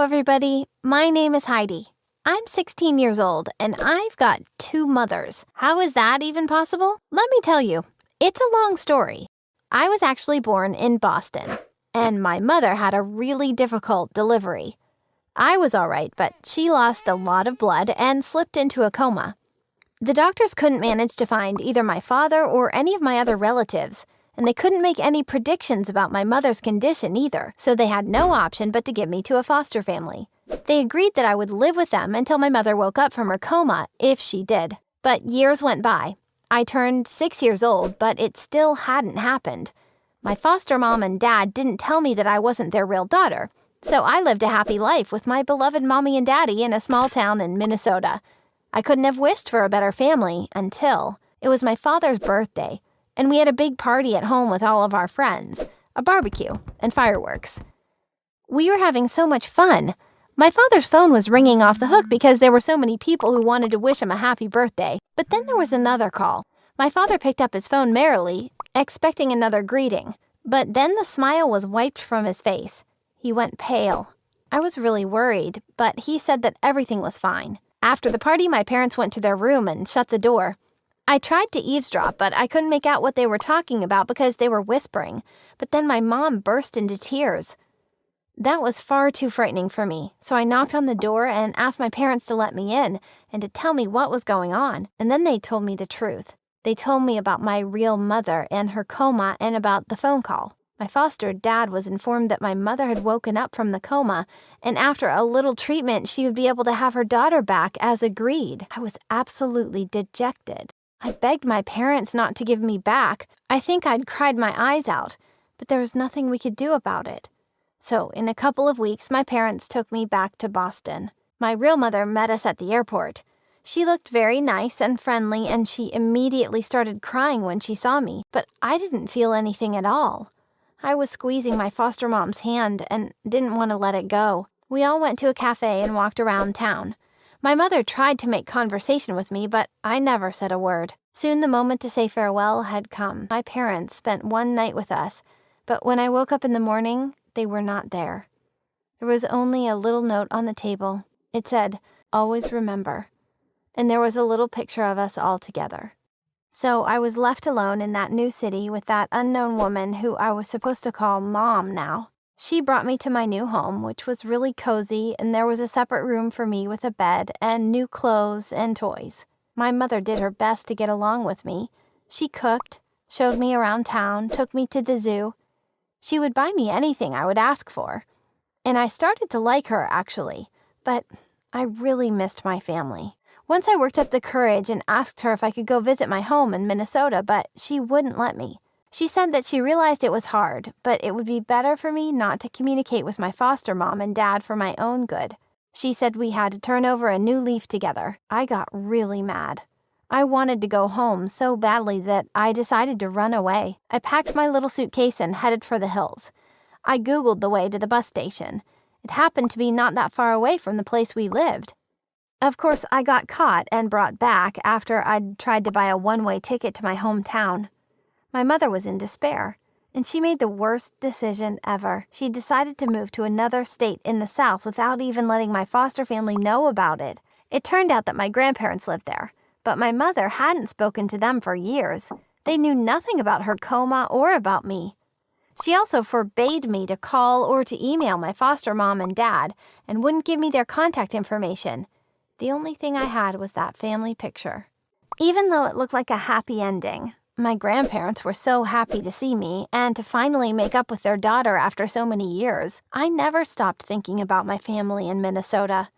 everybody. My name is Heidi. I'm 16 years old, and I've got two mothers. How is that even possible? Let me tell you, it's a long story. I was actually born in Boston, and my mother had a really difficult delivery. I was all right, but she lost a lot of blood and slipped into a coma. The doctors couldn't manage to find either my father or any of my other relatives, and they couldn't make any predictions about my mother's condition either, so they had no option but to give me to a foster family. They agreed that I would live with them until my mother woke up from her coma, if she did. But years went by. I turned 6 years old, but it still hadn't happened. My foster mom and dad didn't tell me that I wasn't their real daughter, so I lived a happy life with my beloved mommy and daddy in a small town in Minnesota. I couldn't have wished for a better family until it was my father's birthday, and we had a big party at home with all of our friends, a barbecue, and fireworks. We were having so much fun. My father's phone was ringing off the hook because there were so many people who wanted to wish him a happy birthday. But then there was another call. My father picked up his phone merrily, expecting another greeting. But then the smile was wiped from his face. He went pale. I was really worried, but he said that everything was fine. After the party, my parents went to their room and shut the door. I tried to eavesdrop, but I couldn't make out what they were talking about because they were whispering. But then my mom burst into tears. That was far too frightening for me, so I knocked on the door and asked my parents to let me in and to tell me what was going on. And then they told me the truth. They told me about my real mother and her coma and about the phone call. My foster dad was informed that my mother had woken up from the coma, and after a little treatment, she would be able to have her daughter back as agreed. I was absolutely dejected. I begged my parents not to give me back. I think I'd cried my eyes out, but there was nothing we could do about it. So in a couple of weeks, my parents took me back to Boston. My real mother met us at the airport. She looked very nice and friendly, and she immediately started crying when she saw me, but I didn't feel anything at all. I was squeezing my foster mom's hand and didn't want to let it go. We all went to a cafe and walked around town. My mother tried to make conversation with me, but I never said a word. Soon the moment to say farewell had come. My parents spent one night with us, but when I woke up in the morning, they were not there. There was only a little note on the table. It said, "Always remember." And there was a little picture of us all together. So I was left alone in that new city with that unknown woman who I was supposed to call Mom now. She brought me to my new home, which was really cozy, and there was a separate room for me with a bed and new clothes and toys. My mother did her best to get along with me. She cooked, showed me around town, took me to the zoo. She would buy me anything I would ask for. And I started to like her, actually, but I really missed my family. Once I worked up the courage and asked her if I could go visit my home in Minnesota, but she wouldn't let me. She said that she realized it was hard, but it would be better for me not to communicate with my foster mom and dad for my own good. She said we had to turn over a new leaf together. I got really mad. I wanted to go home so badly that I decided to run away. I packed my little suitcase and headed for the hills. I Googled the way to the bus station. It happened to be not that far away from the place we lived. Of course, I got caught and brought back after I'd tried to buy a one-way ticket to my hometown. My mother was in despair, and she made the worst decision ever. She decided to move to another state in the South without even letting my foster family know about it. It turned out that my grandparents lived there, but my mother hadn't spoken to them for years. They knew nothing about her coma or about me. She also forbade me to call or to email my foster mom and dad and wouldn't give me their contact information. The only thing I had was that family picture. Even though it looked like a happy ending, my grandparents were so happy to see me and to finally make up with their daughter after so many years. I never stopped thinking about my family in Minnesota.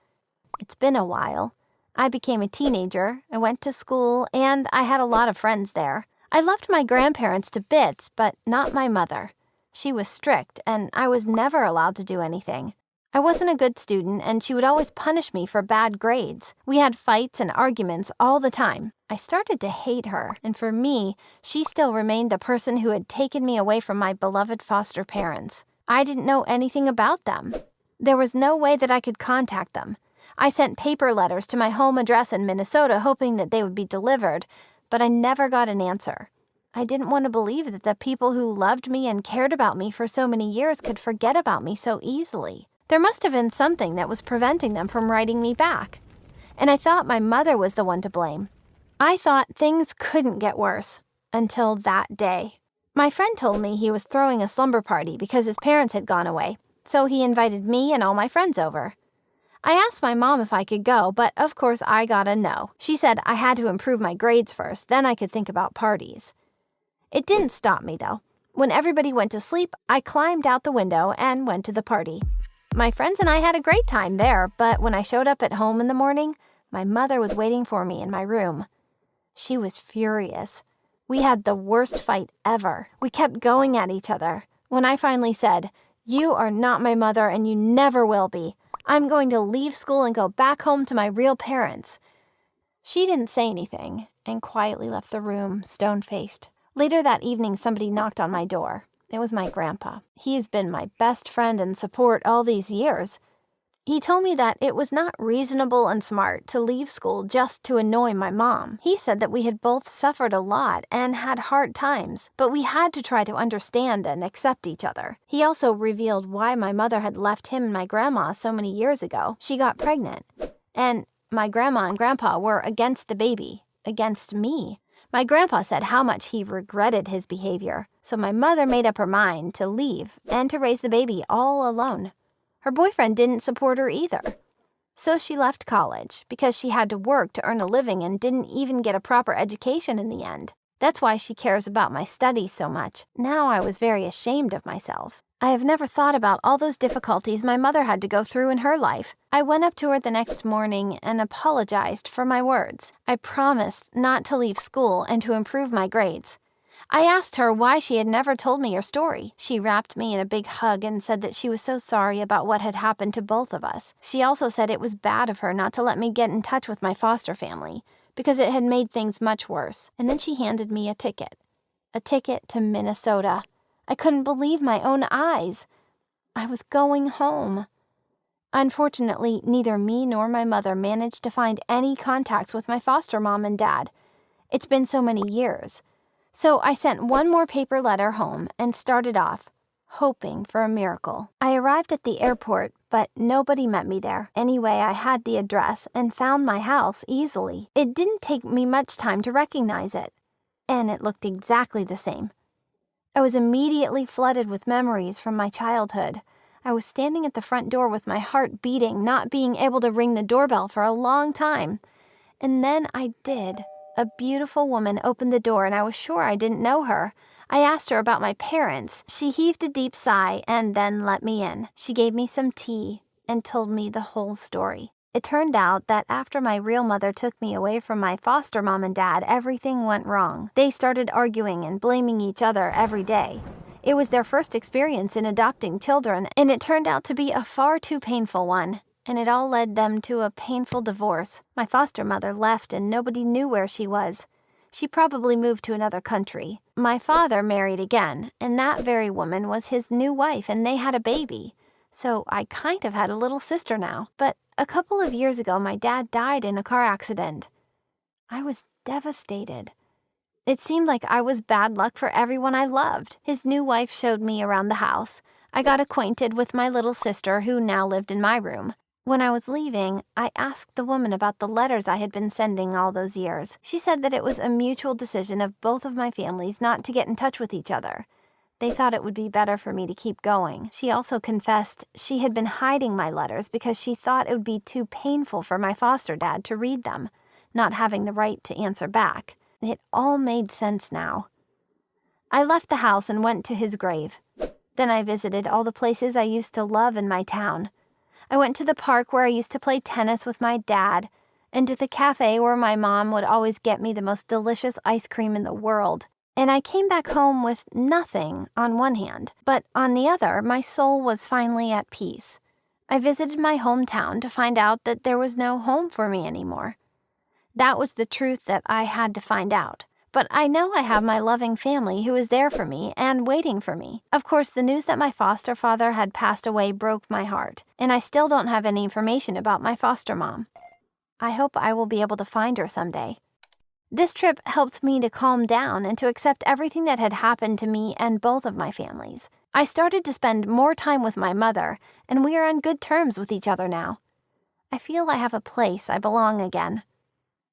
It's been a while. I became a teenager, I went to school, and I had a lot of friends there. I loved my grandparents to bits, but not my mother. She was strict, and I was never allowed to do anything. I wasn't a good student, and she would always punish me for bad grades. We had fights and arguments all the time. I started to hate her, and for me, she still remained the person who had taken me away from my beloved foster parents. I didn't know anything about them. There was no way that I could contact them. I sent paper letters to my home address in Minnesota hoping that they would be delivered, but I never got an answer. I didn't want to believe that the people who loved me and cared about me for so many years could forget about me so easily. There must have been something that was preventing them from writing me back. And I thought my mother was the one to blame. I thought things couldn't get worse until that day. My friend told me he was throwing a slumber party because his parents had gone away, so he invited me and all my friends over. I asked my mom if I could go, but of course I got a no. She said I had to improve my grades first, then I could think about parties. It didn't stop me, though. When everybody went to sleep, I climbed out the window and went to the party. My friends and I had a great time there, but when I showed up at home in the morning, my mother was waiting for me in my room. She was furious. We had the worst fight ever. We kept going at each other. When I finally said, "You are not my mother and you never will be. I'm going to leave school and go back home to my real parents," she didn't say anything and quietly left the room, stone-faced. Later that evening, somebody knocked on my door. It was my grandpa. He's been my best friend and support all these years. He told me that it was not reasonable and smart to leave school just to annoy my mom. He said that we had both suffered a lot and had hard times, but we had to try to understand and accept each other. He also revealed why my mother had left him and my grandma so many years ago. She got pregnant, and my grandma and grandpa were against the baby, against me. My grandpa said how much he regretted his behavior, so my mother made up her mind to leave and to raise the baby all alone. Her boyfriend didn't support her either. So she left college because she had to work to earn a living and didn't even get a proper education in the end. That's why she cares about my studies so much. Now I was very ashamed of myself. I have never thought about all those difficulties my mother had to go through in her life. I went up to her the next morning and apologized for my words. I promised not to leave school and to improve my grades. I asked her why she had never told me her story. She wrapped me in a big hug and said that she was so sorry about what had happened to both of us. She also said it was bad of her not to let me get in touch with my foster family, because it had made things much worse. And then she handed me a ticket to Minnesota. I couldn't believe my own eyes. I was going home. Unfortunately, neither me nor my mother managed to find any contacts with my foster mom and dad. It's been so many years. So I sent one more paper letter home and started off, hoping for a miracle. I arrived at the airport, but nobody met me there. Anyway, I had the address and found my house easily. It didn't take me much time to recognize it, and it looked exactly the same. I was immediately flooded with memories from my childhood. I was standing at the front door with my heart beating, not being able to ring the doorbell for a long time. And then I did. A beautiful woman opened the door and I was sure I didn't know her. I asked her about my parents. She heaved a deep sigh and then let me in. She gave me some tea and told me the whole story. It turned out that after my real mother took me away from my foster mom and dad, everything went wrong. They started arguing and blaming each other every day. It was their first experience in adopting children, and it turned out to be a far too painful one. And it all led them to a painful divorce. My foster mother left and nobody knew where she was. She probably moved to another country. My father married again, and that very woman was his new wife, and they had a baby. So I kind of had a little sister now. But a couple of years ago, my dad died in a car accident. I was devastated. It seemed like I was bad luck for everyone I loved. His new wife showed me around the house. I got acquainted with my little sister, who now lived in my room. When I was leaving, I asked the woman about the letters I had been sending all those years. She said that it was a mutual decision of both of my families not to get in touch with each other. They thought it would be better for me to keep going. She also confessed she had been hiding my letters because she thought it would be too painful for my foster dad to read them, not having the right to answer back. It all made sense now. I left the house and went to his grave. Then I visited all the places I used to love in my town. I went to the park where I used to play tennis with my dad, and to the cafe where my mom would always get me the most delicious ice cream in the world. And I came back home with nothing on one hand, but on the other, my soul was finally at peace. I visited my hometown to find out that there was no home for me anymore. That was the truth that I had to find out. But I know I have my loving family who is there for me and waiting for me. Of course, the news that my foster father had passed away broke my heart, and I still don't have any information about my foster mom. I hope I will be able to find her someday. This trip helped me to calm down and to accept everything that had happened to me and both of my families. I started to spend more time with my mother, and we are on good terms with each other now. I feel I have a place I belong again.